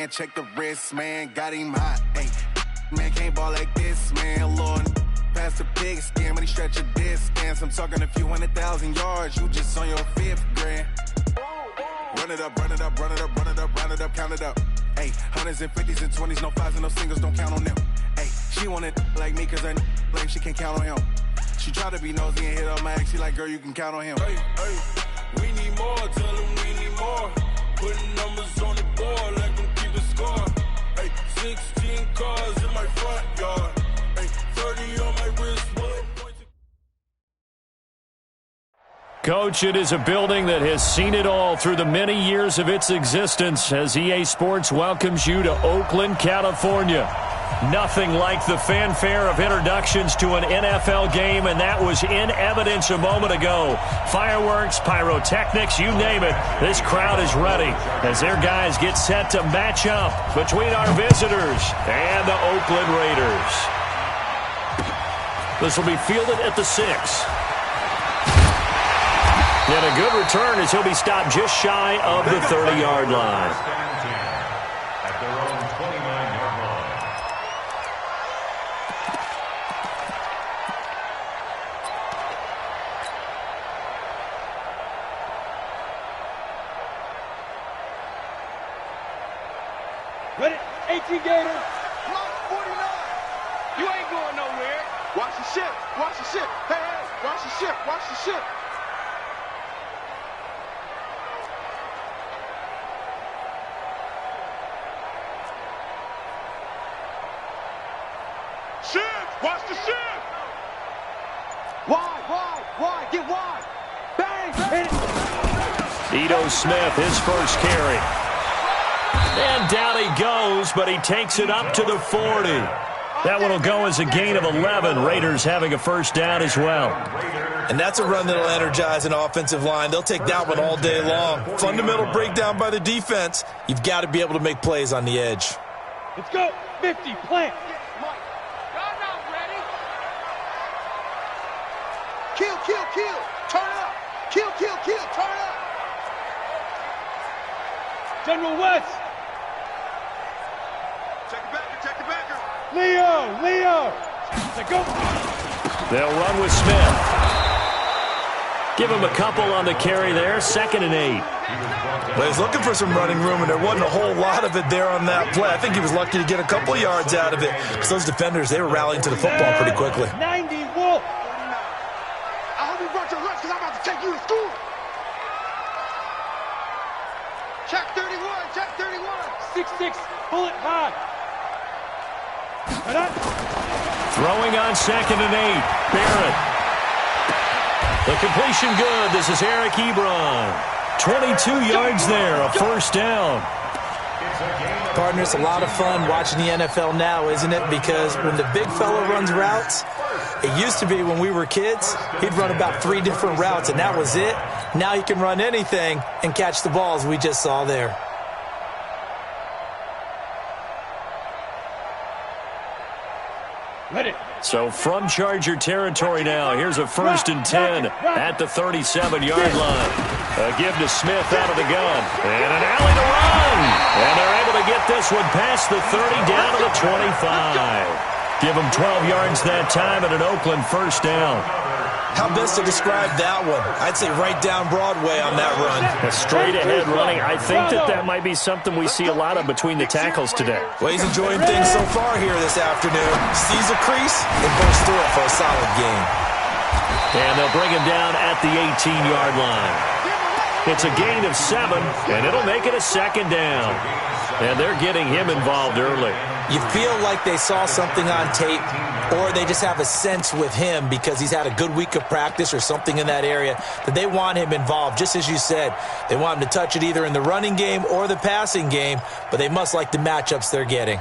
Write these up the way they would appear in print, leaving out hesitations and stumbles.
And check the wrist, man, got him hot. Hey, man, can't ball like this, man. Lord, pass the big skin, but he stretch a distance. I'm talking a few 100,000 yards. You just on your 5th grand. Run it up, run it up, run it up, run it up, round it up, count it up. Hey, hundreds and 50s and 20s, no 5s and no singles, don't count on them. Hey, she want it like me, cause I like she can count on him. She try to be nosy and hit up my ex. She like, girl, you can count on him. Hey, we need more, tell them we need more. Putting numbers on the board, like them keep the score. Hey, 16 cars in my front yard. Hey, 30 on my wrist. Coach, it is a building that has seen it all through the many years of its existence as EA Sports welcomes you to Oakland, California. Nothing like the fanfare of introductions to an NFL game, and that was in evidence a moment ago. Fireworks, pyrotechnics, you name it. This crowd is ready as their guys get set to match up between our visitors and the Oakland Raiders. This will be fielded at the 6. And a good return as he'll be stopped just shy of the 30-yard line. At their own 29-yard line. Ready? 18 Gator. Block 49. You ain't going nowhere. Watch the ship. Watch the ship. Hey, hey. Watch the ship. Watch the ship. Watch the ship! Wide, get wide! Bang! Hit it! Ito Smith, his first carry. And down he goes, but he takes it up to the 40. That one will go as a gain of 11. Raiders having a first down as well. And that's a run that will energize an offensive line. They'll take that one all day long. Fundamental breakdown by the defense. You've got to be able to make plays on the edge. Let's go! 50, plant! Kill, turn up. Kill, turn up. General West. Check the backer. Leo. Let's go. They'll run with Smith. Give him a couple on the carry there. 2nd and 8. Well, he's looking for some running room, and there wasn't a whole lot of it there on that play. I think he was lucky to get a couple yards out of it because those defenders, they were rallying to the football pretty quickly. 90 Wolf. Because I'm about to take you to school. Check 31. 6'6", pull it high. Throwing on 2nd and 8. Barrett. The completion good. This is Eric Ebron. 22 yards there, a first down. Partner, it's a lot of fun watching the NFL now, isn't it? Because when the big fella runs routes, it used to be when we were kids, he'd run about 3 different routes, and that was it. Now he can run anything and catch the balls we just saw there. Ready. So from Charger territory now, here's a 1st and 10 at the 37-yard line. A give to Smith out of the gun. And an alley to run. And they're able to get this one past the 30 down to the 25. Give them 12 yards that time and an Oakland first down. How best to describe that one? I'd say right down Broadway on that run. A straight-ahead running. I think that might be something we see a lot of between the tackles today. Well, he's enjoying things so far here this afternoon. Sees a crease and bursts through it for a solid gain. And they'll bring him down at the 18-yard line. It's a gain of 7, and it'll make it a 2nd down. And they're getting him involved early. You feel like they saw something on tape, or they just have a sense with him because he's had a good week of practice or something in that area that they want him involved. Just as you said, they want him to touch it either in the running game or the passing game, but they must like the matchups they're getting.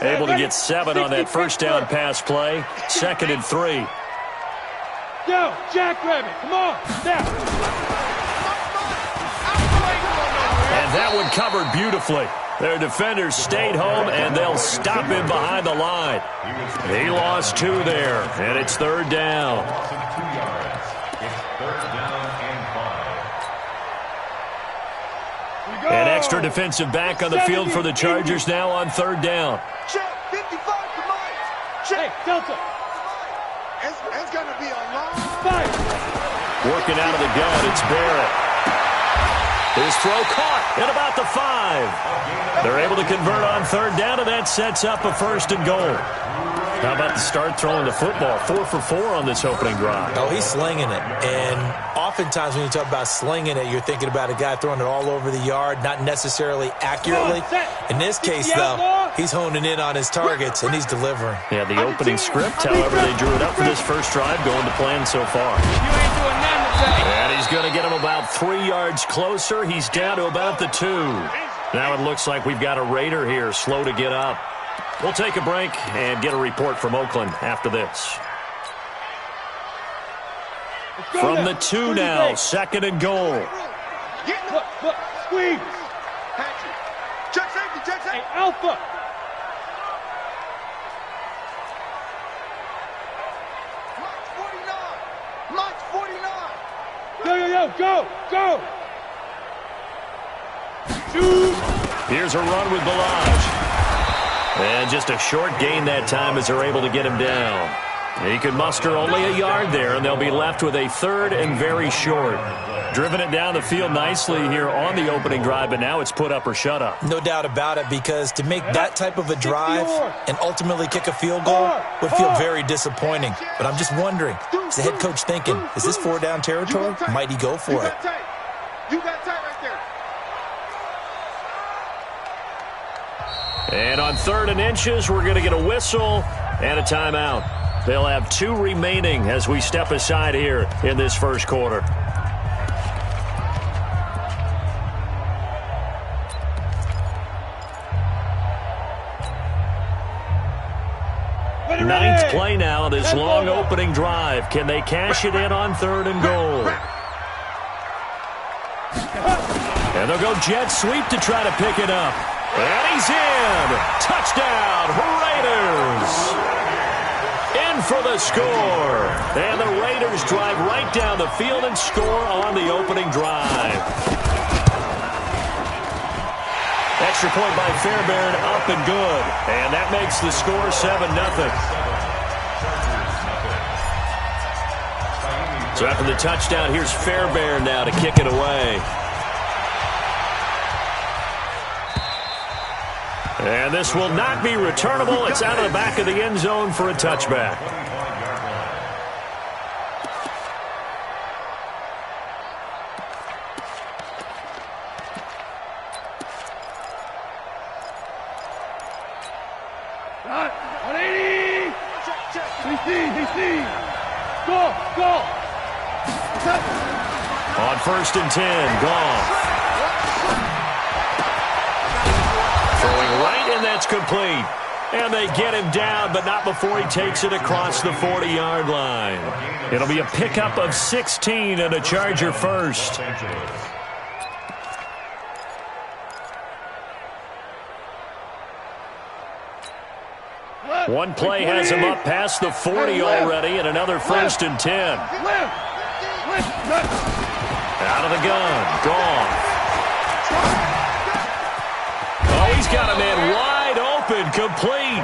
Able to get 7 on that first down pass play. 2nd and 3. Yo, Jackrabbit, come on, now. And that one covered beautifully. Their defenders stayed home, and they'll stop him behind the line. He lost 2 there, and it's 3rd down. It's 3rd down and 5. Here we go. An extra defensive back on the field for the Chargers now on third down. Check, 55 to Mike. Check, Delta. It's going to be a long fight. Working out of the gun, it's Barrett. His throw caught at about the 5. They're able to convert on third down, and that sets up a first and goal. How about the start throwing the football? 4 for 4 on this opening drive. Oh, he's slinging it. And oftentimes when you talk about slinging it, you're thinking about a guy throwing it all over the yard, not necessarily accurately. In this case, though, he's honing in on his targets, and he's delivering. Yeah, the opening script, however, they drew it up for this first drive, going to plan so far. And he's going to get him about 3 yards closer. He's down to about the 2. Now it looks like we've got a Raider here, slow to get up. We'll take a break and get a report from Oakland after this. From the 2 now, second and goal. Look, squeeze. Check safety. Hey, Alpha. Mike's 49. Go. Shoot. Here's a run with Balaj. And just a short gain that time as they're able to get him down. He could muster only a yard there, and they'll be left with a third and very short. Driven it down the field nicely here on the opening drive, but now it's put up or shut up. No doubt about it, because to make that type of a drive and ultimately kick a field goal would feel very disappointing. But I'm just wondering, is the head coach thinking, is this 4-down territory? Might he go for it? You got tight right there. And on 3rd and inches, we're going to get a whistle and a timeout. They'll have 2 remaining as we step aside here in this first quarter. Ninth play now, this long opening drive. Can they cash it in on 3rd and goal? And they'll go jet sweep to try to pick it up. And he's in. Touchdown, Raiders. In for the score. And the Raiders drive right down the field and score on the opening drive. Extra point by Fairbairn, up and good. And that makes the score 7-0. So after the touchdown, here's Fairbairn now to kick it away. And this will not be returnable. It's out of the back of the end zone for a touchback. Got 180. DC. Go. On 1st and 10, Goff. Throwing right, and that's complete. And they get him down, but not before he takes it across the 40-yard line. It'll be a pickup of 16 and a Charger first. One play has him up past the 40 already, and another 1st and 10. Out of the gun, Goff. Oh, he's got a man wide open, complete.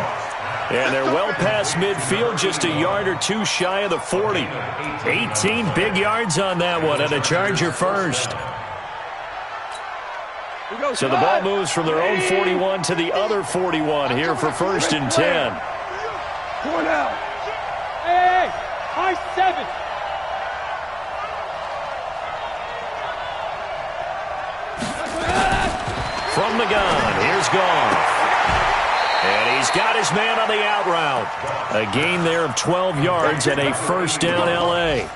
And they're well past midfield, just a yard or 2 shy of the 40. 18 big yards on that one, and a Charger first. So the ball moves from their own 41 to the other 41 here for 1st and 10. Point out. Hey, high 7. From the gun, here's Goff. And he's got his man on the out route. A gain there of 12 yards and a first down L.A.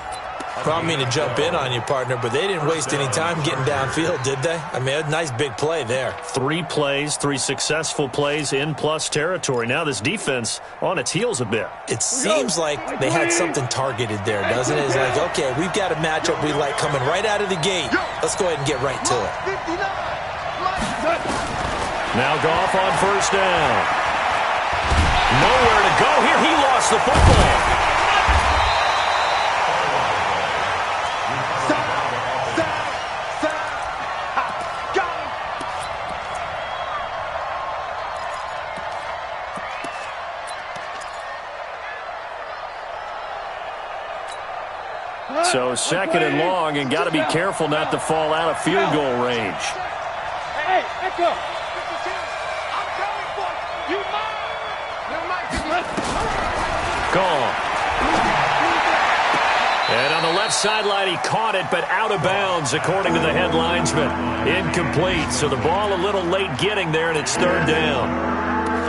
I don't mean to jump in on you, partner, but they didn't waste any time getting downfield, did they? I mean, a nice big play there. 3 plays, 3 successful plays in plus territory. Now this defense on its heels a bit. It seems like they had something targeted there, doesn't it? It's like, okay, we've got a matchup we like coming right out of the gate. Let's go ahead and get right to it. Now Goff on first down. Nowhere to go here. He lost the football. So second and long, and got to be careful not to fall out of field goal range. Hey, let's go. I'm coming for you. Gone. And on the left sideline, he caught it, but out of bounds, according to the head linesman. Incomplete. So the ball a little late getting there, and it's third down.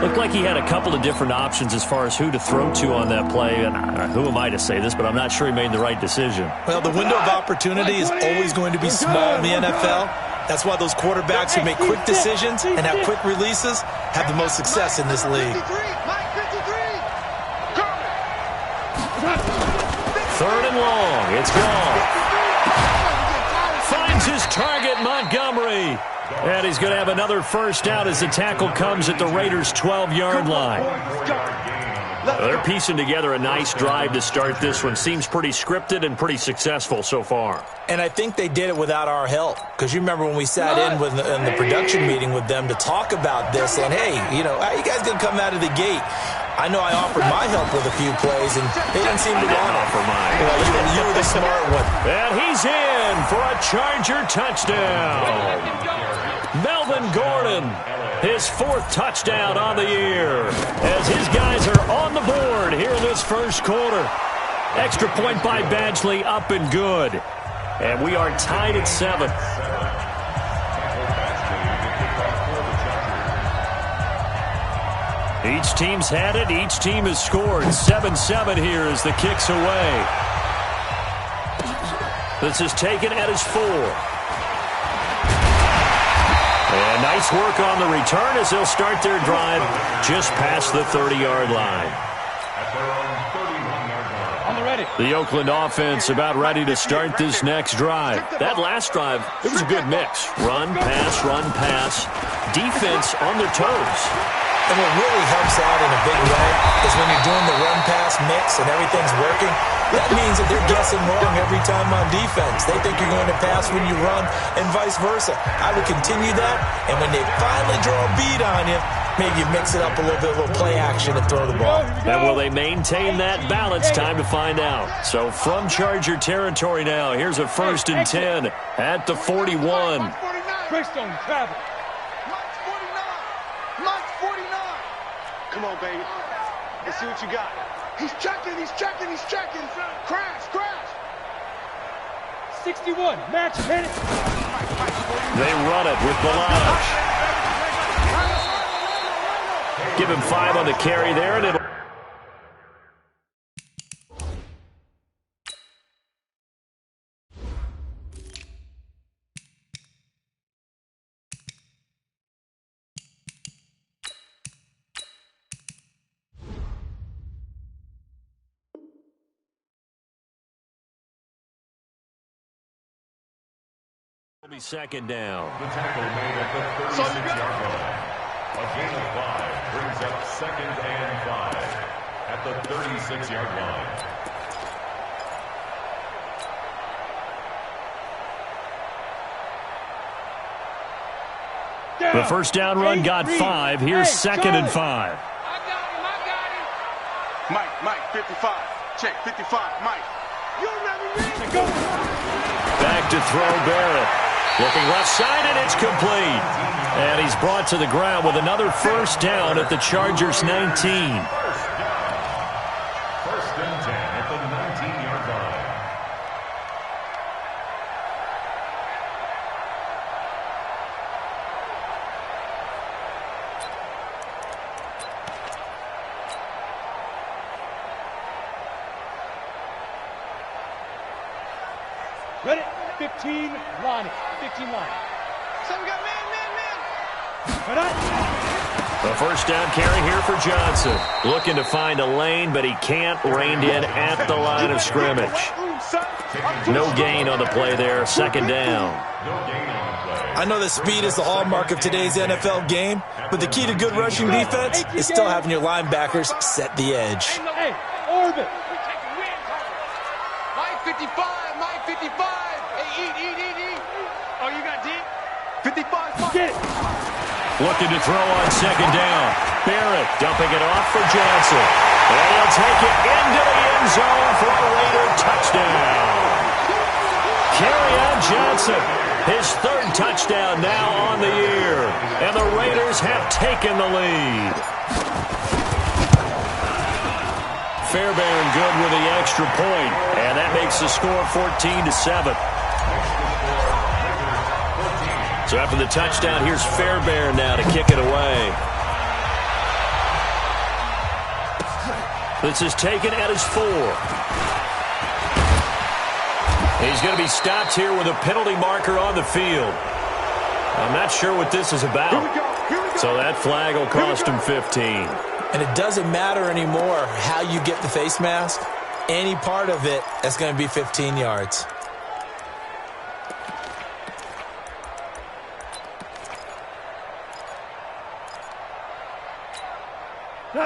Looked like he had a couple of different options as far as who to throw to on that play. And who am I to say this, but I'm not sure he made the right decision. Well, the window of opportunity is always going to be small in the NFL. That's why those quarterbacks who make quick decisions and have quick releases have the most success in this league. Third and long. It's gone. Finds his target, Montgomery. And he's going to have another first down as the tackle comes at the Raiders' 12-yard line. They're piecing together a nice drive to start this one. Seems pretty scripted and pretty successful so far. And I think they did it without our help. Because you remember when we sat in the production meeting with them to talk about this, and hey, how you guys going to come out of the gate? I know I offered my help with a few plays, and they didn't seem to want it. You were the smart one. And he's in for a Charger touchdown. Melvin Gordon, his fourth touchdown on the year, as his guys are on the board here in this first quarter. Extra point by Badgley, up and good. And we are tied at 7. Each team's had it. Each team has scored. 7-7 here as the kick's away. This is taken at his 4. And nice work on the return as they'll start their drive just past the 30-yard line. The Oakland offense about ready to start this next drive. That last drive, it was a good mix. Run, pass. Defense on their toes. And what really helps out in a big way is when you're doing the run-pass mix and everything's working, that means that they're guessing wrong every time on defense. They think you're going to pass when you run and vice versa. I would continue that, and when they finally draw a beat on you, maybe you mix it up a little play action and throw the ball. And will they maintain that balance? Time to find out. So from Charger territory now, here's a 1st and 10 at the 41. Greystone travel. Come on, baby. Let's see what you got. He's checking. Crash. 61. Match hit it. They run it with Balaj. Give him 5 on the carry there, and it'll... It'll be second down. The tackle made at the 36-yard line. A gain of 5 brings up 2nd and 5 at the 36-yard line. The first down run got 5. Here's 2nd and 5. I got him. Mike, 55. Check, 55, Mike. You ready? Go. Back to throw Barrett. Looking left side, and it's complete. And he's brought to the ground with another first down at the Chargers' 19. First and 10 at the 19-yard line. Ready? 15 line. 15 line. So we got man. The first down carry here for Johnson. Looking to find a lane, but he can't. Reined in at the line of scrimmage. No gain on the play there. Second down. I know that speed is the hallmark of today's NFL game, but the key to good rushing defense is still having your linebackers set the edge. Hey, orbit. Mike 55. Hey, eat. Oh, you got deep? 55. Get it. Looking to throw on second down. Barrett dumping it off for Johnson. And he'll take it into the end zone for a Raider touchdown. Kerryon Johnson, his third touchdown now on the year. And the Raiders have taken the lead. Fairbairn good with the extra point, and that makes the score 14-7. So after the touchdown, here's Fairbairn now to kick it away. This is taken at his 4. He's going to be stopped here with a penalty marker on the field. I'm not sure what this is about. So that flag will cost him 15. And it doesn't matter anymore how you get the face mask. Any part of it, that's going to be 15 yards.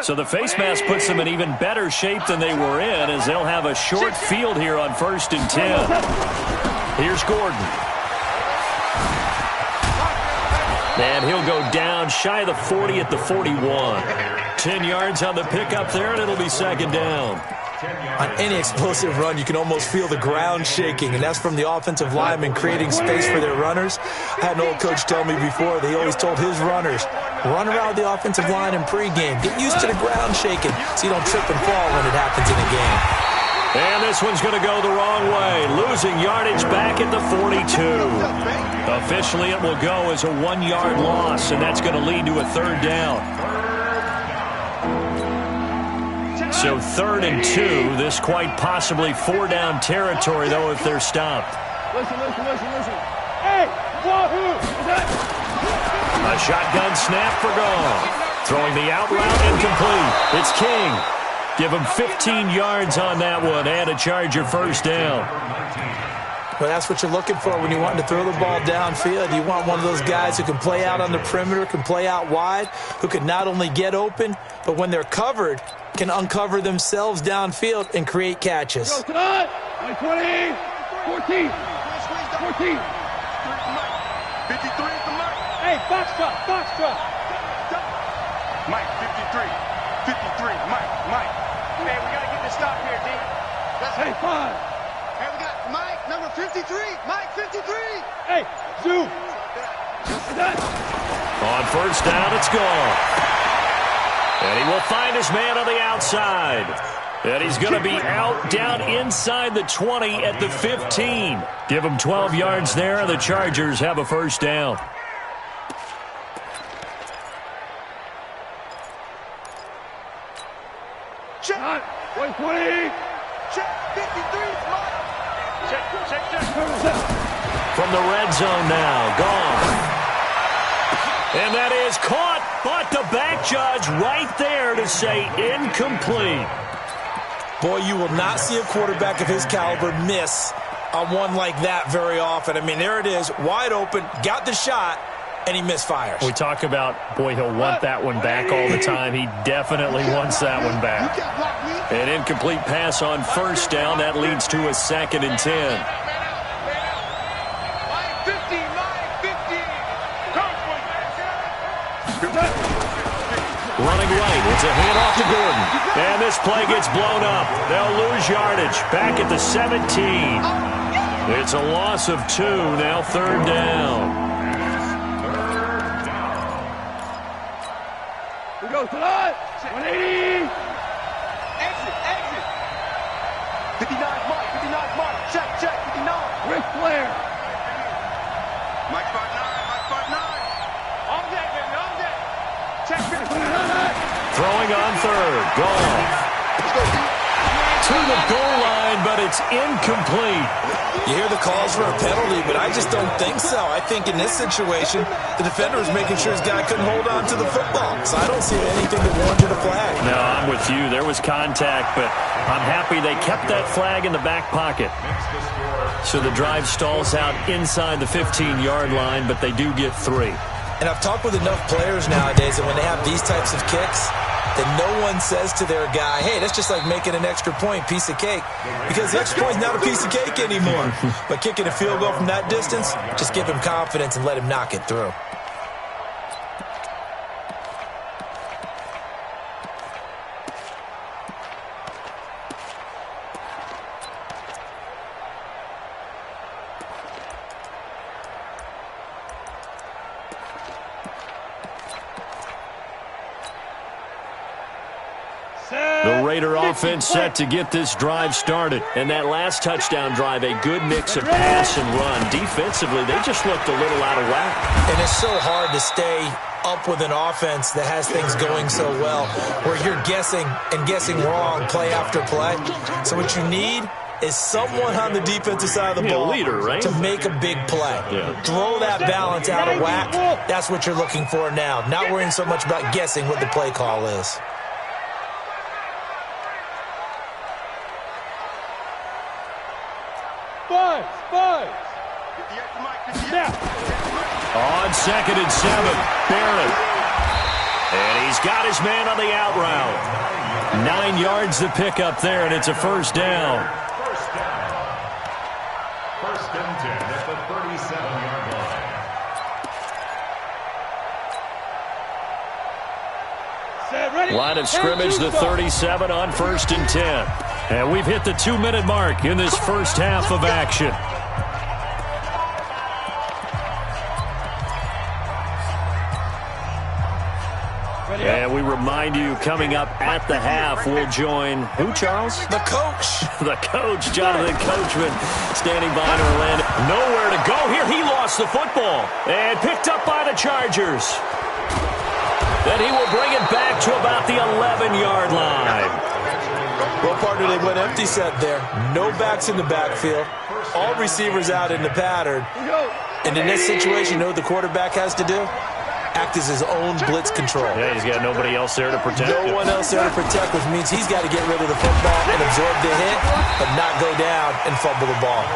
So the face mask puts them in even better shape than they were in, as they'll have a short field here on 1st and 10. Here's Gordon. And he'll go down shy of the 40 at the 41. 10 yards on the pickup there, and it'll be 2nd down. On any explosive run, you can almost feel the ground shaking, and that's from the offensive linemen creating space for their runners. I had an old coach tell me before that he always told his runners, run around the offensive line in pregame. Get used to the ground shaking so you don't trip and fall when it happens in a game. And this one's going to go the wrong way, losing yardage back at the 42. Officially, it will go as a 1-yard loss, and that's going to lead to a 3rd down. So 3rd and 2, this quite possibly 4-down territory, though, if they're stopped. Listen. Hey, wahoo! A shotgun snap for Gone. Throwing the out route incomplete. It's King. Give him 15 yards on that one and a Charger 1st down. Well, that's what you're looking for when you want to throw the ball downfield. You want one of those guys who can play out on the perimeter, can play out wide, who can not only get open, but when they're covered, can uncover themselves downfield and create catches. Go, 20, 14. 53 for Mike. Hey, box drop. Mike, 53, Mike. Man, we got to get this stop here, D. Hey, 5. Hey, we got Mike, number 53. Mike, 53. Hey, zoom. On 1st down, it's Gone. And he will find his man on the outside. And he's going to be out down inside the 20 at the 15. Give him 12 yards there, and the Chargers have a 1st down. Check. 120. Check, 53, Mike. Check. From the red zone now, Gone. And that is caught, but the back judge right there to say incomplete. Boy, you will not see a quarterback of his caliber miss on one like that very often. I mean, there it is, wide open, got the shot, and he misfires. We talk about, boy, he'll want that one back all the time. He definitely wants that one back. An incomplete pass on 1st down. That leads to a 2nd and 10. Running right, it's a handoff to Gordon. And this play gets blown up. They'll lose yardage back at the 17. It's a loss of 2, now 3rd down. We go to that. 180. Exit. 59 Mike. Check, 59. Ric Flair. Mike 59. On deck, baby, on deck. Check, 59. Throwing on 3rd, Gone. To the goal line, but it's incomplete. You hear the calls for a penalty, but I just don't think so. I think in this situation, the defender was making sure his guy couldn't hold on to the football. So I don't see anything that warranted a flag. No, I'm with you. There was contact, but I'm happy they kept that flag in the back pocket. So the drive stalls out inside the 15-yard line, but they do get 3. And I've talked with enough players nowadays that when they have these types of kicks, that no one says to their guy, hey, that's just like making an extra point, piece of cake. Because the extra point's not a piece of cake anymore. But kicking a field goal from that distance, just give him confidence and let him knock it through. Raider offense set to get this drive started. And that last touchdown drive, a good mix of pass and run. Defensively, they just looked a little out of whack. And it's so hard to stay up with an offense that has things going so well, where you're guessing and guessing wrong play after play. So what you need is someone on the defensive side of the ball leader, right? to make a big play. Yeah. Throw that balance out of whack. That's what you're looking for now. Not worrying so much about guessing what the play call is. Five. On 2nd and 7, Barrett. And he's got his man on the out route. 9 yards to pick up there, and it's a first down. First and 10 at the 37-yard line. Line of scrimmage, the 37 on 1st and 10. And we've hit the 2-minute mark in this first half of action. And we remind you, coming up at the half, we'll join who, Charles? The coach. The coach, Jonathan Coachman, standing by in Orlando. Nowhere to go here. He lost the football and picked up by the Chargers. Then he will bring it back to about the 11-yard line. Well, partner, they went empty set there. No backs in the backfield. All receivers out in the pattern. And in this situation, you know what the quarterback has to do? Act as his own blitz control. Yeah, he's got nobody else there to protect him. No one else there to protect, which means he's got to get rid of the football and absorb the hit, but not go down and fumble the ball.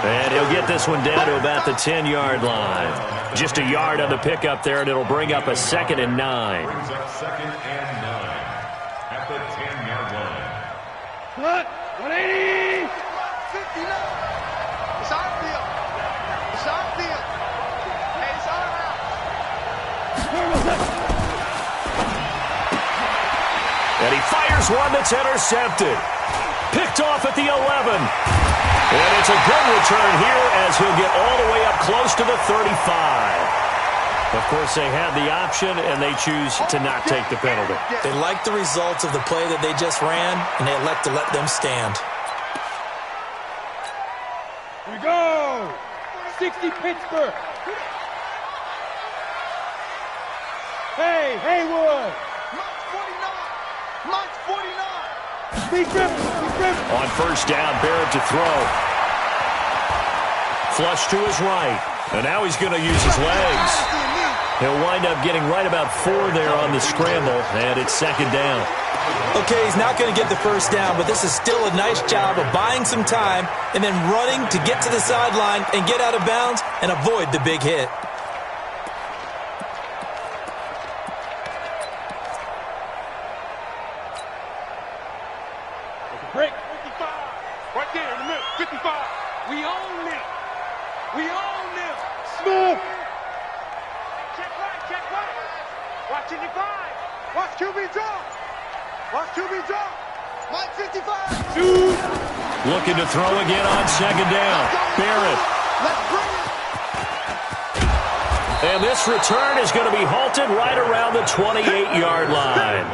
And he'll get this one down to about the 10-yard line. Just a yard on the pickup there, and it'll bring up a 2nd and 9. Brings up 2nd and 9 at the 10-yard line. What? 180. 59. It's our field. It's our field. Hey, it's our house. And he fires one that's intercepted. Picked off at the 11. And it's a good return here as he'll get all the way up close to the 35. Of course, they had the option, and they choose to not take the penalty. They like the results of the play that they just ran, and they elect to let them stand. Here we go. 60 Pittsburgh. Hey, Haywood. Mike's 49. Big grip. On first down, Barrett to throw. Flush to his right. And now he's going to use his legs. He'll wind up getting right about 4 there on the scramble, and it's 2nd down. Okay, he's not going to get the first down, but this is still a nice job of buying some time and then running to get to the sideline and get out of bounds and avoid the big hit. Break. 55. Right there in the middle. 55. We own it. We own them. Smith. Check right. Watching the guard. Watch QB drop. Mike 55. Dude. Looking to throw again on 2nd down. Barrett. Let's bring it. And this return is going to be halted right around the 28-yard line.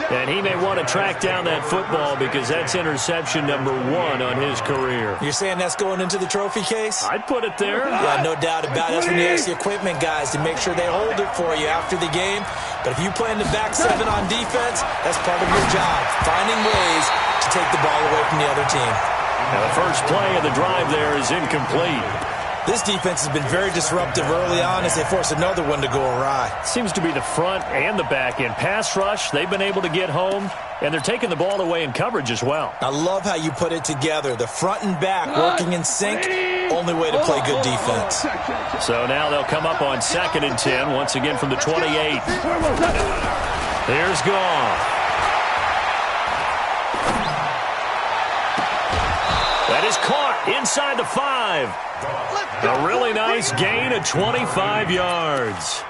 And he may want to track down that football because that's interception number 1 on his career. You're saying that's going into the trophy case? I'd put it there. Yeah, no doubt about it. That's when you ask the equipment guys to make sure they hold it for you after the game. But if you play in the back 7 on defense, that's part of your job, finding ways to take the ball away from the other team. Now the first play of the drive there is incomplete. This defense has been very disruptive early on as they force another one to go awry. Seems to be the front and the back end. Pass rush, they've been able to get home, and they're taking the ball away in coverage as well. I love how you put it together. The front and back working in sync, only way to play good defense. So now they'll come up on 2nd and 10, once again from the 28. Here's Gone. That is caught inside the 5. A really nice gain of 25 yards.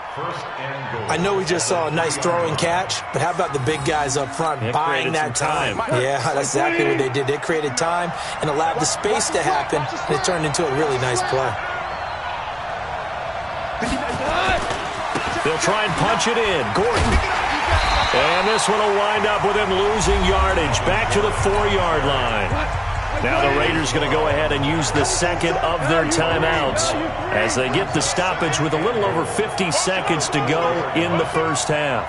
I know we just saw a nice throwing catch, but how about the big guys up front buying that time? Yeah, that's exactly what they did. They created time and allowed the space to happen, and it turned into a really nice play. They'll try and punch it in. Gordon. And this one will wind up with him losing yardage back to the 4-yard line. Now the Raiders going to go ahead and use the second of their timeouts as they get the stoppage with a little over 50 seconds to go in the first half.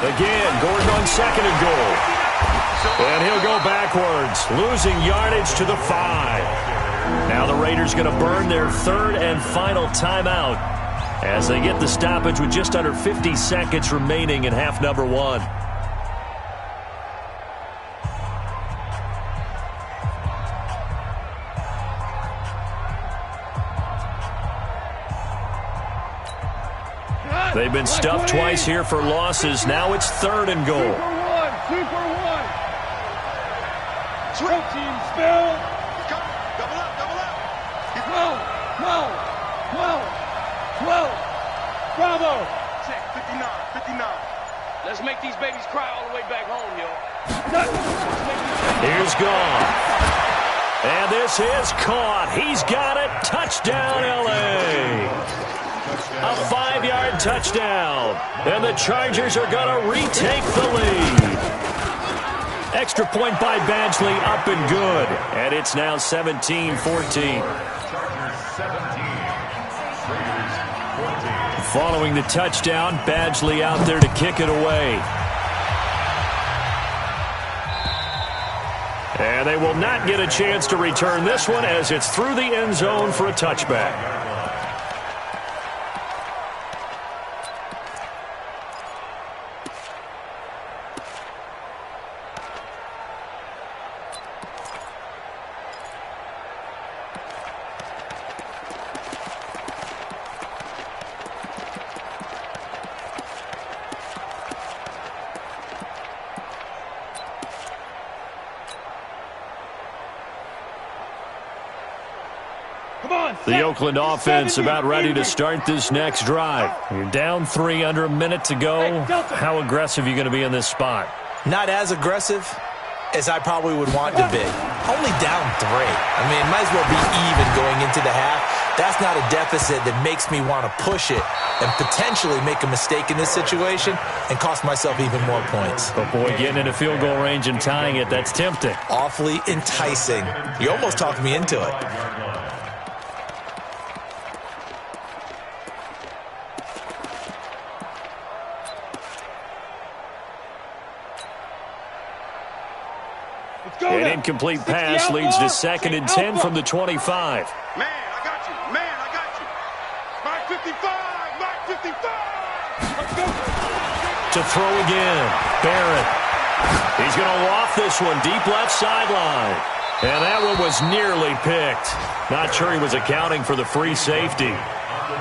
Again, Gordon on second and goal. And he'll go backwards, losing yardage to the 5. Now the Raiders going to burn their third and final timeout as they get the stoppage with just under 50 seconds remaining in half number 1. They've been stuffed twice here for losses. Now it's third and goal. Super one. Swing team spill. Double up. 12. Bravo. Check 59. Let's make these babies cry all the way back home, yo. Here's gone. And this is caught. He's got it. Touchdown, L.A. A 5-yard touchdown. And the Chargers are going to retake the lead. Extra point by Badgley, up and good. And it's now 17-14. Following the touchdown, Badgley out there to kick it away. And they will not get a chance to return this one as it's through the end zone for a touchback. The Oakland offense about ready to start this next drive. You're down 3, under a minute to go. How aggressive are you going to be in this spot? Not as aggressive as I probably would want to be. Only down 3. I mean, it might as well be even going into the half. That's not a deficit that makes me want to push it and potentially make a mistake in this situation and cost myself even more points. But boy, getting into field goal range and tying it, that's tempting. Awfully enticing. You almost talked me into it. An incomplete pass leads to 2nd and 10 from the 25. Man, I got you. Mark 55. Let's go. To throw again. Barrett. He's going to loft this one deep left sideline. And that one was nearly picked. Not sure he was accounting for the free safety.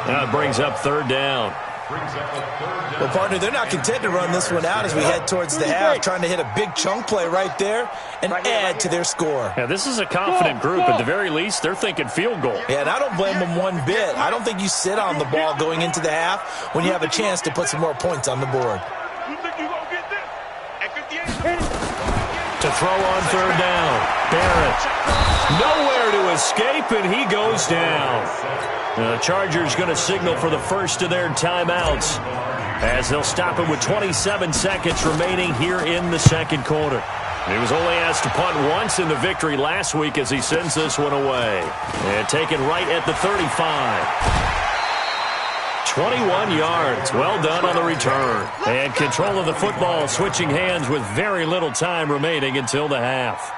Now it brings up third down. Well, partner, they're not content to run this one out as we head towards the half, trying to hit a big chunk play right there and add to their score. Yeah, this is a confident group. At the very least, they're thinking field goal. Yeah, and I don't blame them one bit. I don't think you sit on the ball going into the half when you have a chance to put some more points on the board. To throw on third down. Barrett. Nowhere to escape, and he goes down. The Chargers going to signal for the first of their timeouts as they'll stop it with 27 seconds remaining here in the second quarter. He was only asked to punt once in the victory last week as he sends this one away. And taken right at the 35. 21 yards. Well done on the return. And control of the football switching hands with very little time remaining until the half.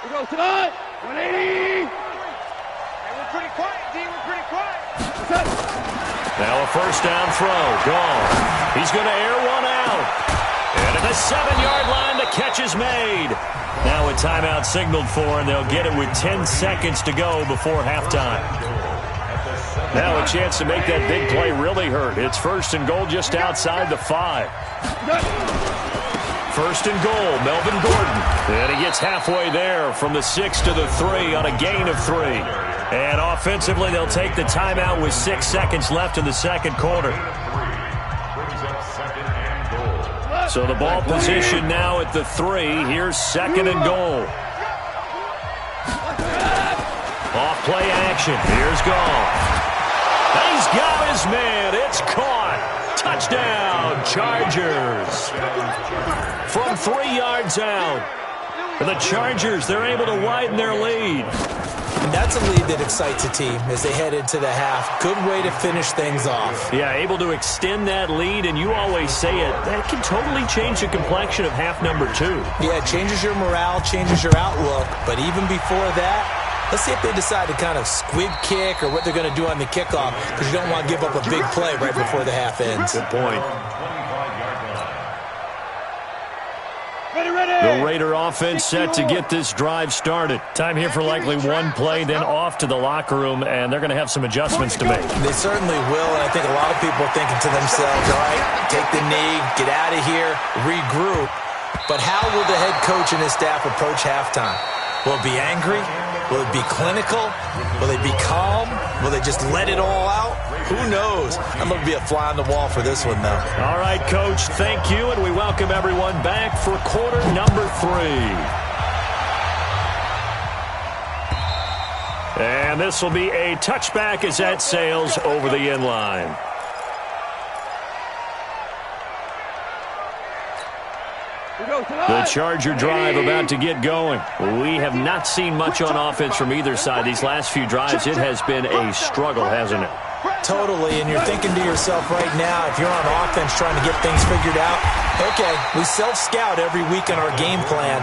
We go tonight. 180. Hey, we're pretty quiet, D. We're pretty quiet. Now a first down throw. Gone. He's going to air one out. And at the 7-yard line, the catch is made. Now a timeout signaled for, and they'll get it with 10 seconds to go before halftime. Now a chance to make that big play really hurt. It's first and goal just outside the 5. First and goal, Melvin Gordon. And he gets halfway there from the 6 to the 3 on a gain of 3. And offensively, they'll take the timeout with 6 seconds left in the second quarter. So the ball position now at the 3. Here's second and goal. Off play action. Here's Goff. He's got his man. It's caught. Touchdown, Chargers. From 3 yards out. For the Chargers, they're able to widen their lead. And that's a lead that excites a team as they head into the half. Good way to finish things off. Yeah, able to extend that lead, and you always say it, that can totally change the complexion of half number 2. Yeah, it changes your morale, changes your outlook. But even before that, let's see if they decide to kind of squib kick or what they're going to do on the kickoff, because you don't want to give up a big play right before the half ends. Good point. The Raider offense set to get this drive started. Time here for likely one play, then off to the locker room, and they're going to have some adjustments to make. They certainly will, and I think a lot of people are thinking to themselves, all right, take the knee, get out of here, regroup. But how will the head coach and his staff approach halftime? Will it be angry? Will it be clinical? Will they be calm? Will they just let it all out? Who knows? I'm going to be a fly on the wall for this one, though. All right, Coach, thank you, and we welcome everyone back for quarter number 3. And this will be a touchback as that sails over the end line. The Charger drive about to get going. We have not seen much on offense from either side. These last few drives, it has been a struggle, hasn't it? Totally, and you're thinking to yourself right now, if you're on offense trying to get things figured out, okay, we self-scout every week in our game plan.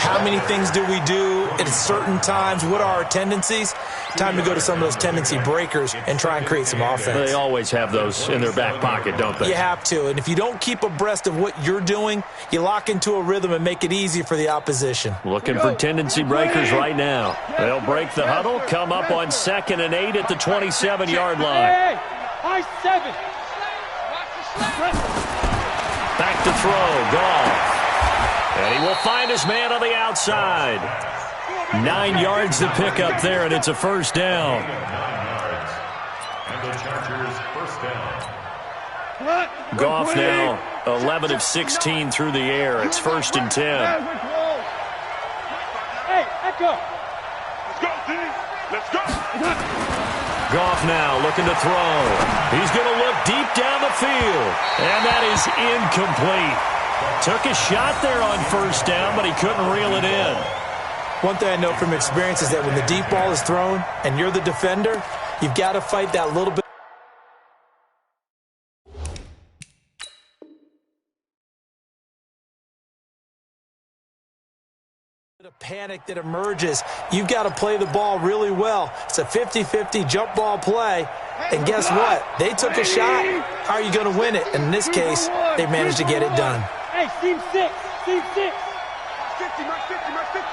How many things do we do at certain times? What are our tendencies? Time to go to some of those tendency breakers and try and create some offense. They always have those in their back pocket, don't they? You have to, and if you don't keep abreast of what you're doing, you lock into a rhythm and make it easy for the opposition. Looking for tendency breakers right now. They'll break the huddle, come up on 2nd and 8 at the 27-yard line. High 7. Back to throw, Goff. And he will find his man on the outside. 9 yards to pick up there, and it's a first down. 9 yards. And the Chargers first down. Goff now 11 of 16 through the air. It's 1st and 10. Hey, Echo. Let's go, D. Let's go. Goff now looking to throw. He's going to look deep down the field. And that is incomplete. Took a shot there on 1st down, but he couldn't reel it in. One thing I know from experience is that when the deep ball is thrown and you're the defender, you've got to fight that little bit of panic that emerges. You've got to play the ball really well. It's a 50-50 jump ball play. And guess what? They took a shot. How are you going to win it? And in this case, they managed to get it done. Hey, team 6. Team 6. 50, my 50, my 50.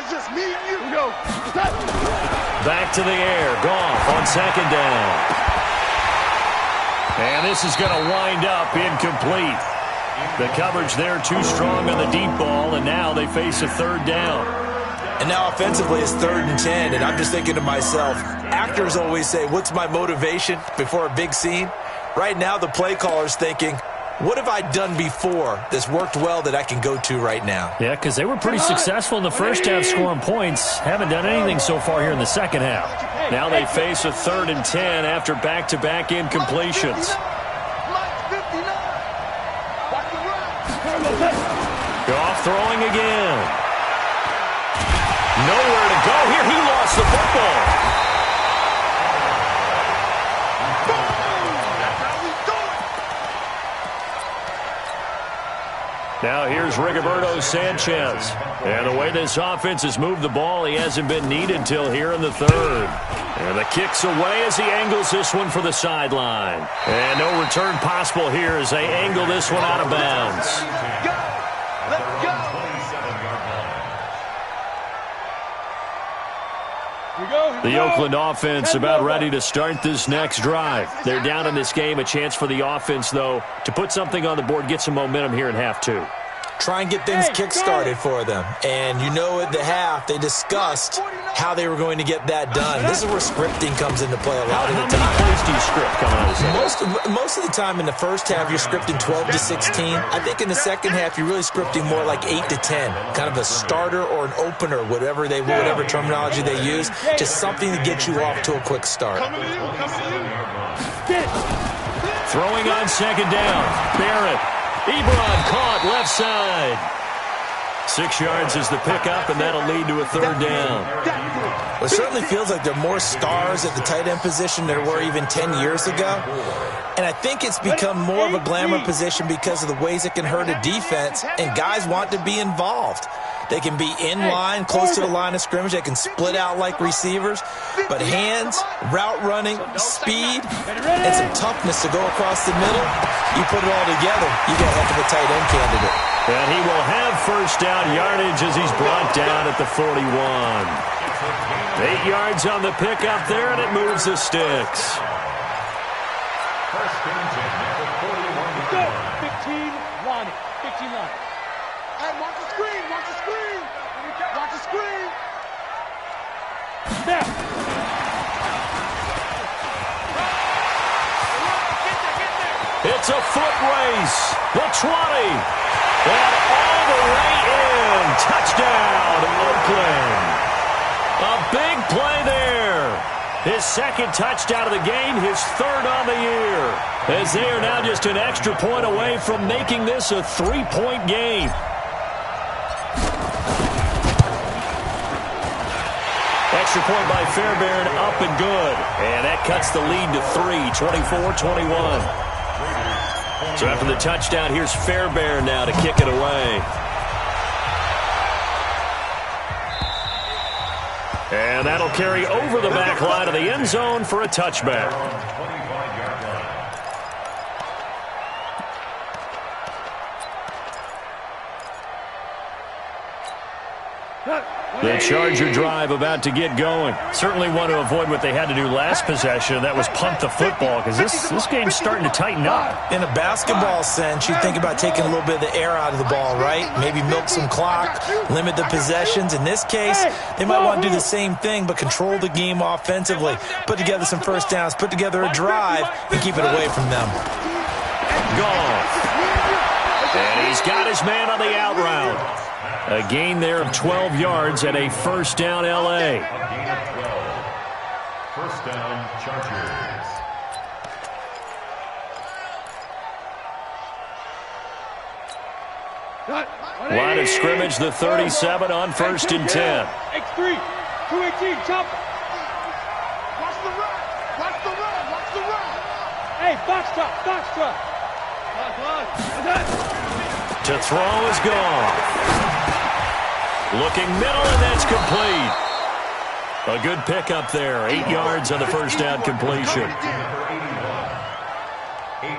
It's just me and you. Go. Back to the air. Goff on 2nd down. And this is going to wind up incomplete. The coverage there too strong on the deep ball, and now they face a 3rd down. And now offensively it's 3rd and 10, and I'm just thinking to myself, actors always say, what's my motivation before a big scene? Right now the play caller's thinking, what have I done before that's worked well that I can go to right now? Yeah, because they were pretty successful in the first half scoring points. Haven't done anything so far here in the second half. Now they face a 3rd and 10 after back-to-back incompletions. Goff throwing again. Nowhere to go here. He lost the football. Now here's Rigoberto Sanchez. And the way this offense has moved the ball, he hasn't been needed till here in the 3rd. And the kick's away as he angles this one for the sideline. And no return possible here as they angle this one out of bounds. The Oakland offense about ready to start this next drive. They're down in this game. A chance for the offense, though, to put something on the board, get some momentum here in half 2. try and get things kick-started for them. And you know at the half, they discussed how they were going to get that done. This is where scripting comes into play a lot of the time. How many plays do you script coming out of the second? Most of the time in the first half, you're scripting 12 to 16. I think in the second half, you're really scripting more like 8 to 10, kind of a starter or an opener, whatever terminology they use, just something to get you off to a quick start. Throwing on second down. Barrett. Ebron caught left side. 6 yards is the pickup, and that'll lead to a third down. Well, it certainly feels like there are more stars at the tight end position than there were even 10 years ago. And I think it's become more of a glamour position because of the ways it can hurt a defense, and guys want to be involved. They can be in line, close to the line of scrimmage. They can split out like receivers. But hands, route running, speed, and some toughness to go across the middle, you put it all together, you got a heck of a tight end candidate. And he will have first down yardage as he's brought down at the 41. 8 yards on the pickup there, and it moves the sticks. First and 10 at the 41. 15 line. 15 line. Hey, watch the screen, watch the screen. Watch the screen. Snap. It's a foot race. The 20. And all the way in. Touchdown, Oakland. A big play there. His second touchdown of the game, his third on the year. As they are now just an extra point away from making this a 3-point game. Extra point by Fairbairn, up and good. And that cuts the lead to 3, 24-21. So after the touchdown, here's Fairbairn now to kick it away. And that'll carry over the back line of the end zone for a touchback. The Charger drive about to get going. Certainly want to avoid what they had to do last possession. That was punt the football, because this game's starting to tighten up. In a basketball sense, you think about taking a little bit of the air out of the ball, right? Maybe milk some clock, limit the possessions. In this case, they might want to do the same thing, but control the game offensively. Put together some first downs, put together a drive, and keep it away from them. Gone. And he's got his man on the out route. A gain there of 12 yards and a first down, L.A. A gain of 12. First down, Chargers. Line of scrimmage, the 37 on first and 10. X3, 218, chop. Watch the run. Watch the run. Watch the run. Hey, box truck. To throw is gone. Looking middle, and that's complete. A good pickup there. 8 yards on the first down completion. 8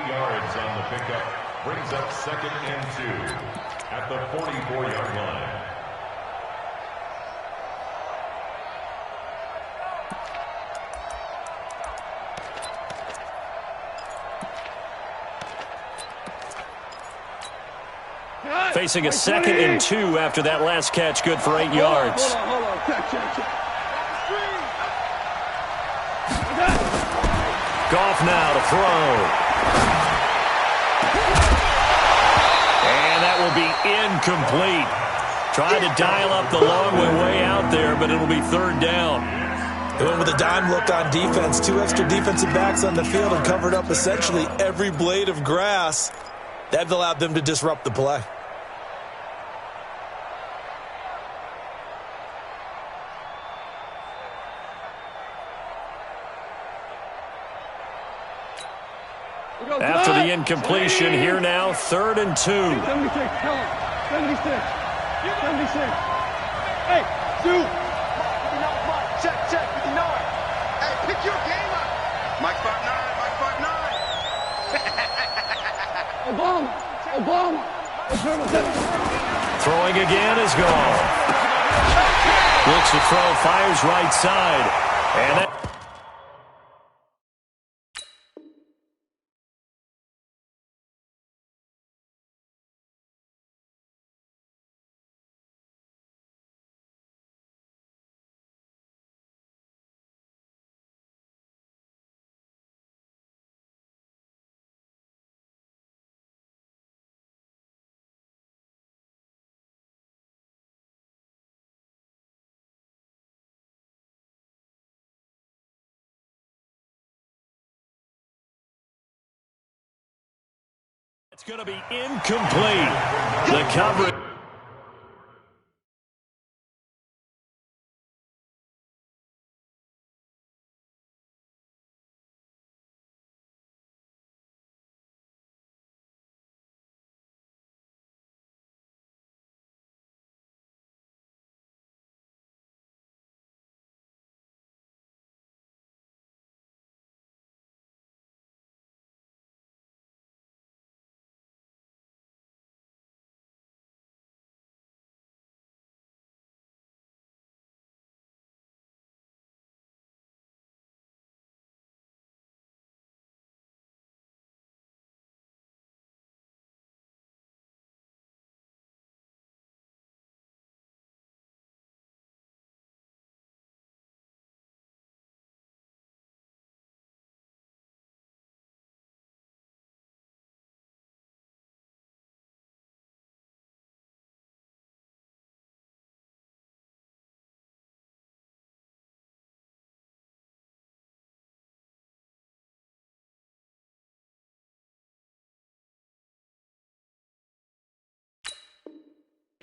yards on the pickup. Brings up second and 2 at the 44-yard line. Facing a second and 2 after that last catch, good for 8 yards. Hold on. Check. Goff now to throw. And that will be incomplete. Tried to dial up the long way out there, but it'll be third down. They went with a dime look on defense. 2 extra defensive backs on the field and covered up essentially every blade of grass. That allowed them to disrupt the play. After the incompletion, here now, 3rd and 2. 76, tell him. 76. Hey, Stu. Check. You know it. Hey, pick your game up. Mike 5'9". Obama. Throwing again is gone. Looks to throw, fires right side. And that It's going to be incomplete. The coverage.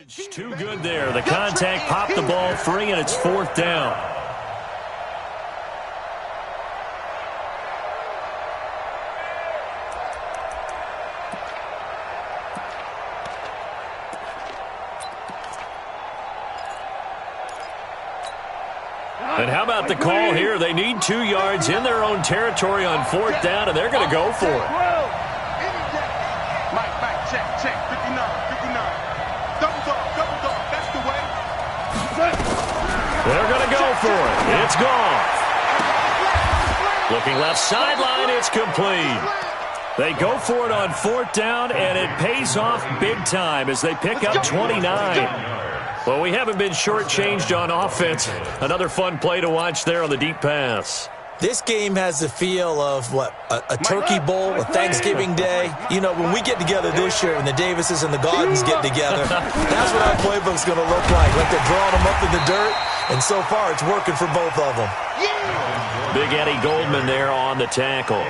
It's too good there. The contact popped the ball free, and it's 4th down. And how about the call here? They need 2 yards in their own territory on 4th down, and they're going to go for it. Mike, check, 59. Double dog, that's the way. They're going to go for it. It's gone. Looking left sideline, it's complete. They go for it on 4th down, and it pays off big time as they pick up 29. Well, we haven't been shortchanged on offense. Another fun play to watch there on the deep pass. This game has the feel of, a turkey bowl, a Thanksgiving day. You know, when we get together this year, when the Davises and the Gardens get together, that's what our playbook's going to look like they're drawing them up in the dirt, and so far it's working for both of them. Big Eddie Goldman there on the tackle.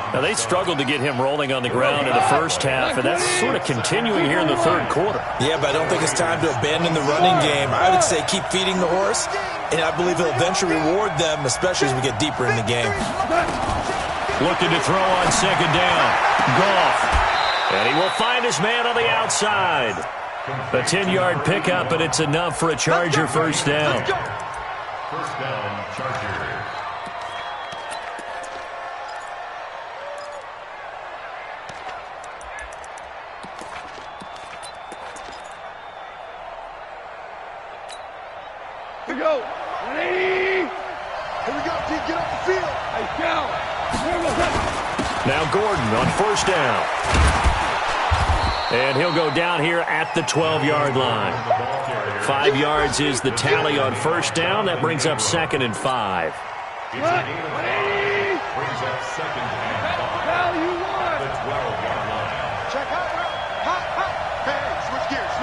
Now, they struggled to get him rolling on the ground in the first half, and that's sort of continuing here in the 3rd quarter. Yeah, but I don't think it's time to abandon the running game. I would say keep feeding the horse, and I believe he'll eventually reward them, especially as we get deeper in the game. Looking to throw on 2nd down. Goff. And he will find his man on the outside. A 10-yard pickup, and it's enough for a Charger 1st down. 1st down, Chargers. Here we go. Here we go, T. Get off the field. Hey, down. Now Gordon on 1st down. And he'll go down here at the 12-yard line. 5 yards is the tally on 1st down. That brings up 2nd and 5. Brings up 2nd and 5. The 12-yard line. Check out. Hot. Hey, switch gears.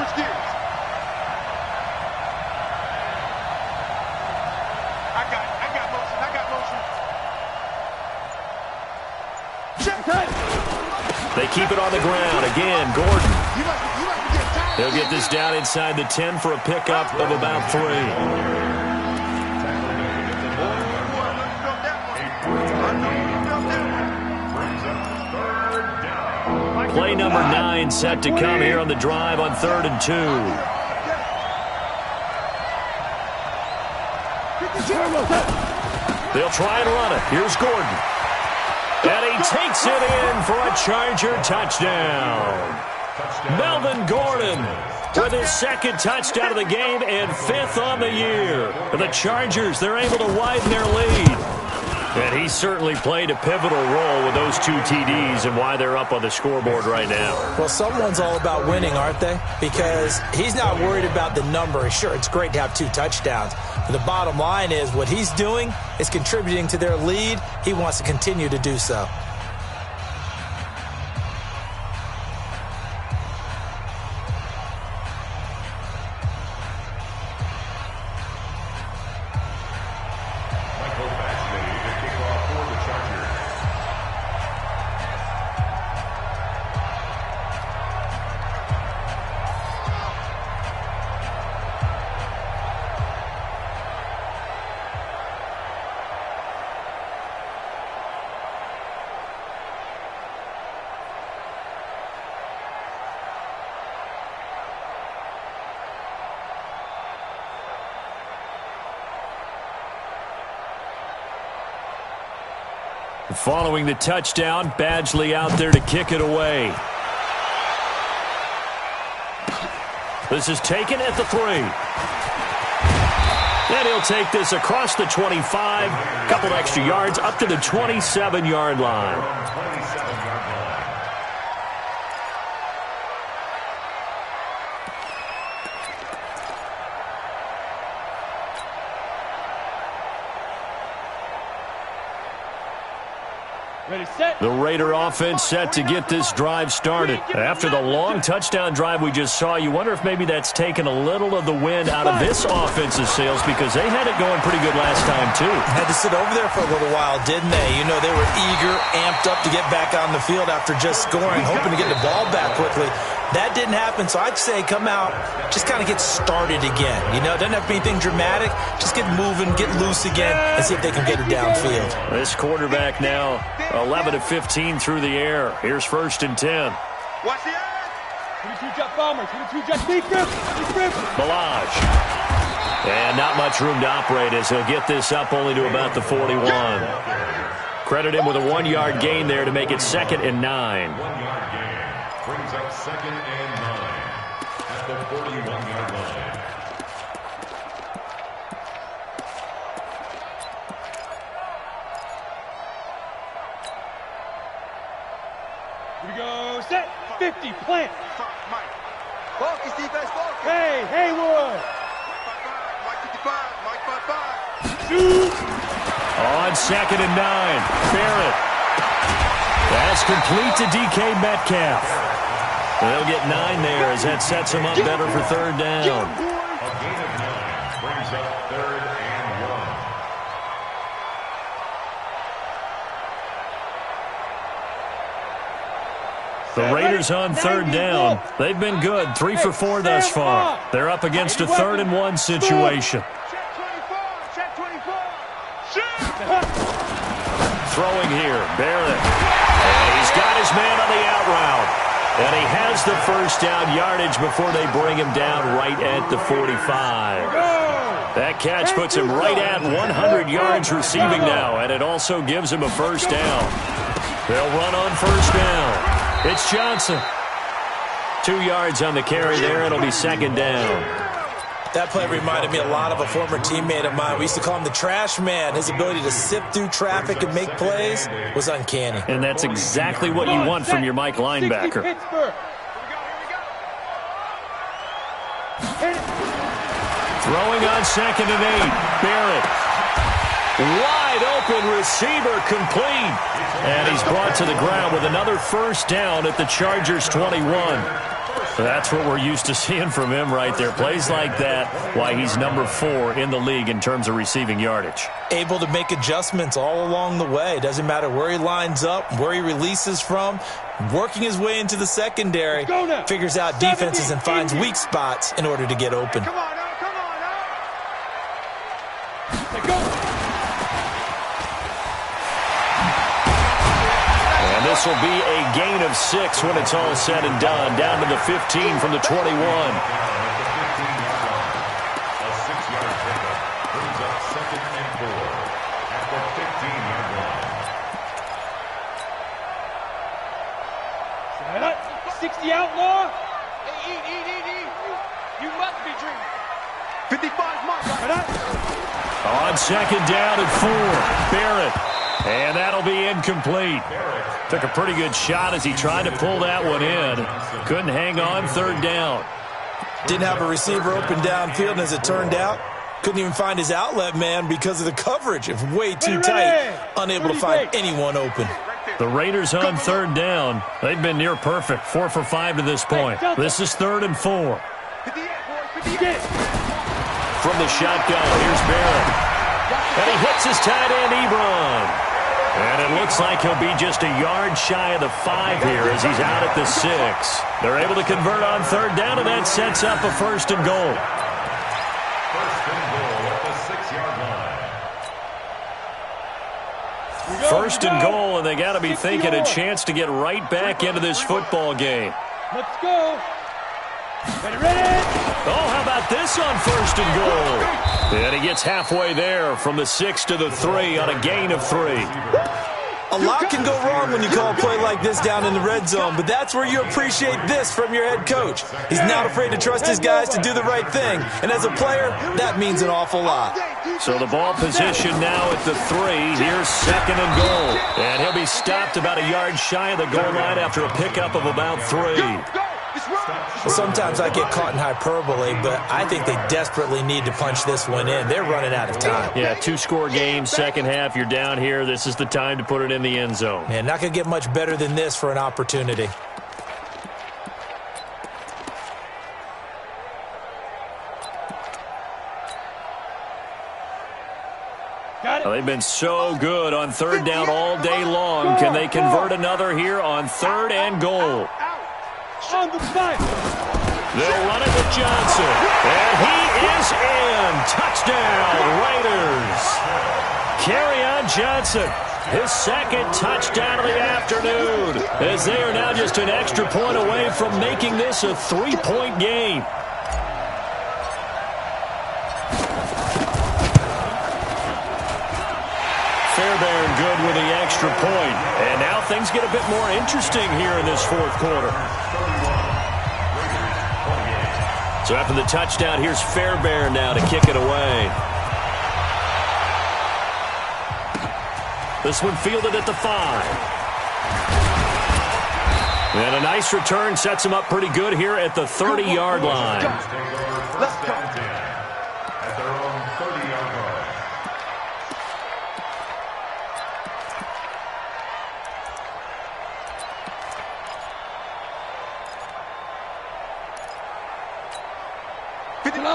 I got motion. They keep it on the ground. Again, Gordon. He'll get this down inside the 10 for a pickup of about 3. Play number 9 set to come here on the drive on 3rd and 2. They'll try and run it. Here's Gordon. And he takes it in for a Charger touchdown. Melvin Gordon with his 2nd touchdown of the game and 5th on the year. The Chargers, they're able to widen their lead. And he certainly played a pivotal role with those 2 TDs and why they're up on the scoreboard right now. Well, someone's all about winning, aren't they? Because he's not worried about the number. Sure, it's great to have 2 touchdowns. But the bottom line is what he's doing is contributing to their lead. He wants to continue to do so. Following the touchdown, Badgley out there to kick it away. This is taken at the 3. And he'll take this across the 25. Couple extra yards up to the 27-yard line. The Raider offense set to get this drive started. After the long touchdown drive we just saw, you wonder if maybe that's taken a little of the wind out of this offense's sails because they had it going pretty good last time, too. Had to sit over there for a little while, didn't they? You know, they were eager, amped up to get back on the field after just scoring, hoping to get the ball back quickly. That didn't happen, so I'd say come out, just kind of get started again. You know, it doesn't have to be anything dramatic. Just get moving, get loose again, and see if they can get it downfield. This quarterback now 11 of 15 through the air. Here's 1st and 10. Watch the edge. 22-jet bomber, 22-jet deep grip. Balaj. And not much room to operate as he'll get this up only to about the 41. Credit him with a 1-yard gain there to make it 2nd and 9. 1-yard gain brings up 2nd and 9 at the 41-yard line. Here we go, set, 50, plant. Mike. Focus, defense, focus. Hey, Haywood. Mike 55, Mike 55. Shoot. On 2nd and 9, Barrett. That's complete to DK Metcalf. They'll get 9 there as that sets him up better for 3rd down. A gain of 9 brings up 3rd and 1. The Raiders on 3rd down. They've been good, 3 for 4 thus far. They're up against a 3rd and 1 situation. Check 24. Throwing here, Barrett. And he's got his man on the out route. And he has the 1st down yardage before they bring him down right at the 45. That catch puts him right at 100 yards receiving now, and it also gives him a 1st down. They'll run on 1st down. It's Johnson. 2 yards on the carry there. It'll be 2nd down. That play reminded me a lot of a former teammate of mine. We used to call him the trash man. His ability to sift through traffic and make plays was uncanny. And that's exactly what you want from your Mike linebacker. Throwing on 2nd and 8. Barrett. Wide open receiver complete. And he's brought to the ground with another 1st down at the Chargers' 21. That's what we're used to seeing from him right there. Plays like that, why he's number 4 in the league in terms of receiving yardage. Able to make adjustments all along the way. Doesn't matter where he lines up, where he releases from. Working his way into the secondary. Figures out defenses and finds weak spots in order to get open. Come on, now, come on, now. Let's go. This will be a gain of 6 when it's all said and done. Down to the 15 from the 21. A 6-yard pickup brings up 2nd and 4 at the 15-yard line. 60 outlaw. Hey, eat. You must be dreaming. 55 mark. On 2nd down and 4. Barrett. And that'll be incomplete. Took a pretty good shot as he tried to pull that one in. Couldn't hang on 3rd down. Didn't have a receiver open downfield, and as it turned out, couldn't even find his outlet man because of the coverage. It was way too tight. Unable to find anyone open. The Raiders on 3rd down. They've been near perfect. 4 for 5 to this point. This is 3rd and 4. From the shotgun, here's Barrett. And he hits his tight end, Ebron. And it looks like he'll be just a yard shy of the 5 here as he's out at the 6. They're able to convert on 3rd down, and that sets up a 1st and goal. 1st and goal at the 6-yard line. 1st and goal, and they got to be thinking a chance to get right back into this football game. Let's go. Ready. Oh, how about this on 1st and goal? And he gets halfway there from the 6 to the 3 on a gain of 3. A A lot can go wrong when you call a play like this down in the red zone, but that's where you appreciate this from your head coach. He's not afraid to trust his guys to do the right thing, and as a player, that means an awful lot. So the ball position now at the 3. Here's 2nd and goal. And he'll be stopped about a yard shy of the goal line after a pickup of about 3. Well, sometimes I get caught in hyperbole, but I think they desperately need to punch this one in. They're running out of time. Yeah, 2-score game, second half. You're down here. This is the time to put it in the end zone. Man, not going to get much better than this for an opportunity. Well, they've been so good on 3rd down all day long. Can they convert another here on 3rd and goal? On the spike. They'll run it with Johnson. And he is in. Touchdown, Raiders. Kerryon Johnson, his 2nd touchdown of the afternoon, as they are now just an extra point away from making this a 3-point game. Fairbairn good with the extra point. And now things get a bit more interesting here in this 4th quarter. So after the touchdown, here's Fairbairn now to kick it away. This one fielded at the 5. And a nice return sets him up pretty good here at the 30-yard line. Let's go. At their own 30-yard line.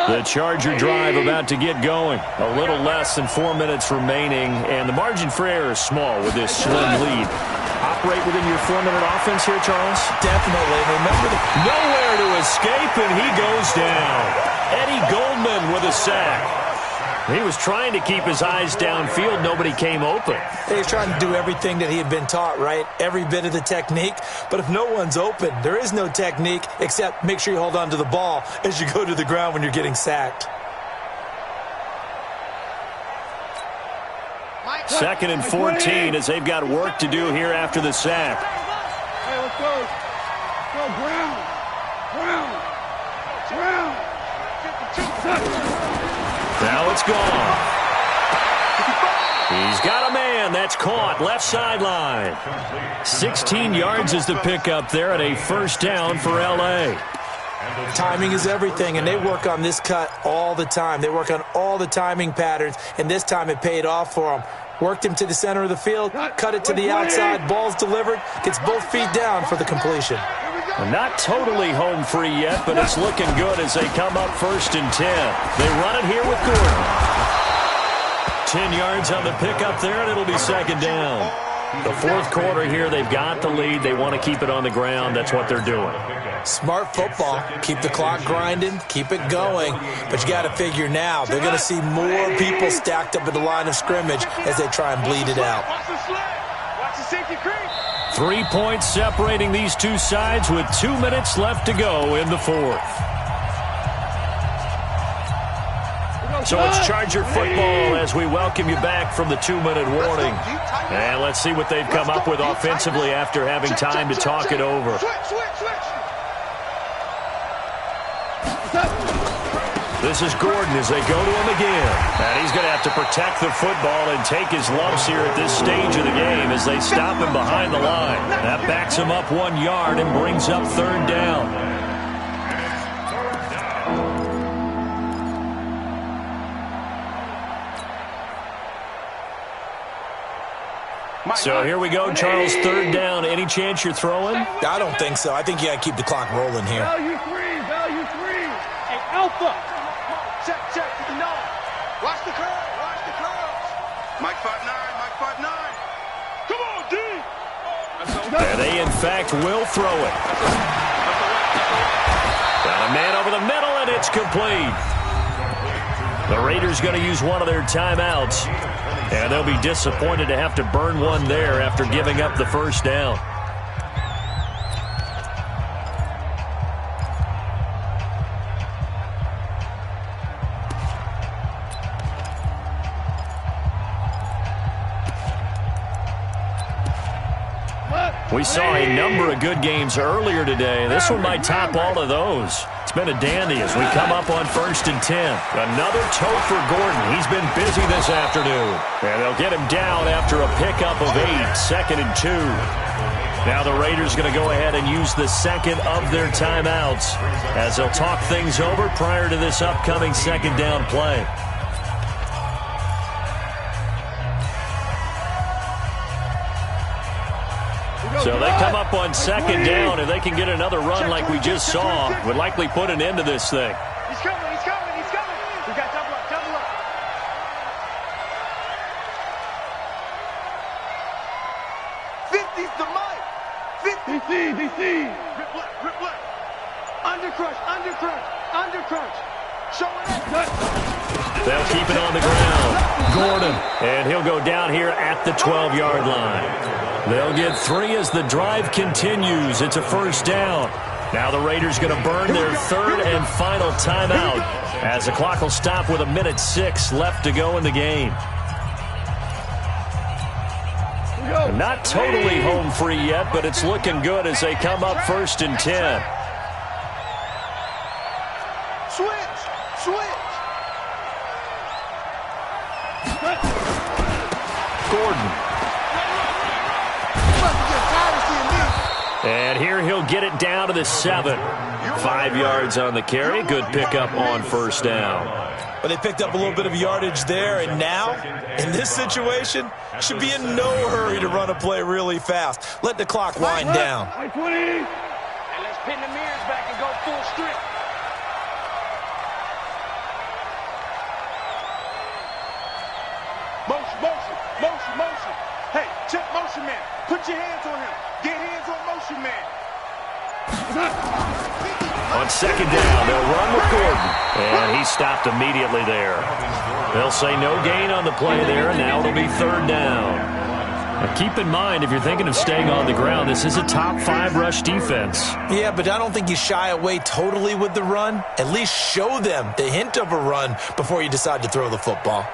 The Charger drive about to get going. A little less than 4 minutes remaining, and the margin for error is small with this slim lead. Operate within your 4-minute offense here, Charles? Definitely. Remember, nowhere to escape, and he goes down. Eddie Goldman with a sack. He was trying to keep his eyes downfield. Nobody came open. He was trying to do everything that he had been taught, right? Every bit of the technique. But if no one's open, there is no technique except make sure you hold on to the ball as you go to the ground when you're getting sacked. 2nd and 14 as they've got work to do here after the sack. Hey, let's go. Go, Brown. Now it's gone. He's got a man. That's caught. Left sideline. 16 yards is the pickup there at a 1st down for L.A. Timing is everything, and they work on this cut all the time. They work on all the timing patterns, and this time it paid off for them. Worked him to the center of the field, cut it to the outside, ball's delivered, gets both feet down for the completion. Well, not totally home free yet, but it's looking good as they come up 1st and 10. They run it here with Gordon. 10 yards on the pickup there, and it'll be 2nd down. The 4th quarter here, they've got the lead. They want to keep it on the ground. That's what they're doing. Smart football. Keep the clock grinding, keep it going. But you got to figure now, they're going to see more people stacked up at the line of scrimmage as they try and bleed it out. Watch the safety creep. 3 points separating these two sides with 2 minutes left to go in the 4th. So it's Charger football as we welcome you back from the 2-minute warning. And let's see what they've come up with offensively after having time to talk it over. This is Gordon as they go to him again. And he's going to have to protect the football and take his lumps here at this stage of the game as they stop him behind the line. That backs him up 1 yard and brings up 3rd down. So here we go, Charles, 3rd down. Any chance you're throwing? I don't think so. I think you got to keep the clock rolling here. Value 3, value 3. Hey, Alpha. Check to the nose. Watch the curve, watch the curves. Mike 5'9", Mike 5'9". Come on, D. And they, in fact, will throw it. Got a man over the middle, and it's complete. The Raiders going to use one of their timeouts. And they'll be disappointed to have to burn one there after giving up the 1st down. We saw a number of good games earlier today. This one might top all of those. It's been a dandy as we come up on 1st and 10. Another toe for Gordon. He's been busy this afternoon. And they'll get him down after a pickup of 8, 2nd and 2. Now the Raiders going to go ahead and use the second of their timeouts as they'll talk things over prior to this upcoming second down play. So they come up on 2nd down, and they can get another run like we just saw. Would likely put an end to this thing. He's coming, he's coming, he's coming. We got double up, double up. 50's the mic. 50. Rip left. Under crunch. Show it up. They'll keep it on the ground. Gordon, and he'll go down here at the 12-yard line. They'll get 3 as the drive continues. It's a 1st down. Now the Raiders going to burn their 3rd and final timeout as the clock will stop with 1:06 left to go in the game. Not totally home free yet, but it's looking good as they come up 1st and 10. Switch. Gordon. And here he'll get it down to the 7. 5 yards on the carry. Good pickup on 1st down. Well, they picked up a little bit of yardage there, and now, in this situation, should be in no hurry to run a play really fast. Let the clock wind down. And let's pin the mirrors back and go full strip. Motion. Hey, check motion man. Put your hands on him. Get hands on motion man. On 2nd down, they'll run with Gordon. And he stopped immediately there. They'll say no gain on the play there, and now it'll be 3rd down. Now keep in mind, if you're thinking of staying on the ground, this is a top 5 rush defense. Yeah, but I don't think you shy away totally with the run. At least show them the hint of a run before you decide to throw the football.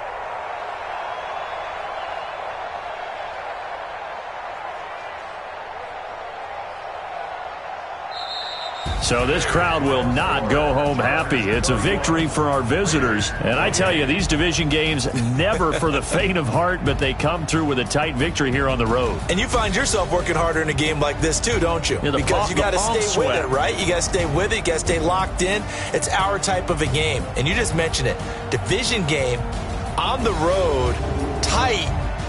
So this crowd will not go home happy. It's a victory for our visitors. And I tell you, these division games, never for the faint of heart, but they come through with a tight victory here on the road. And you find yourself working harder in a game like this too, don't you? Yeah, because you got to stay with it, right? You got to stay with it. You got to stay locked in. It's our type of a game. And you just mentioned it. Division game, on the road, tight,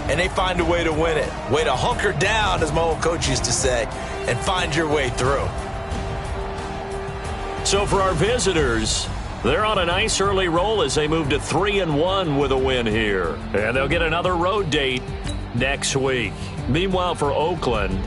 and they find a way to win it. Way to hunker down, as my old coach used to say, and find your way through. So for our visitors, they're on a nice early roll as they move to 3-1 with a win here. And they'll get another road date next week. Meanwhile, for Oakland,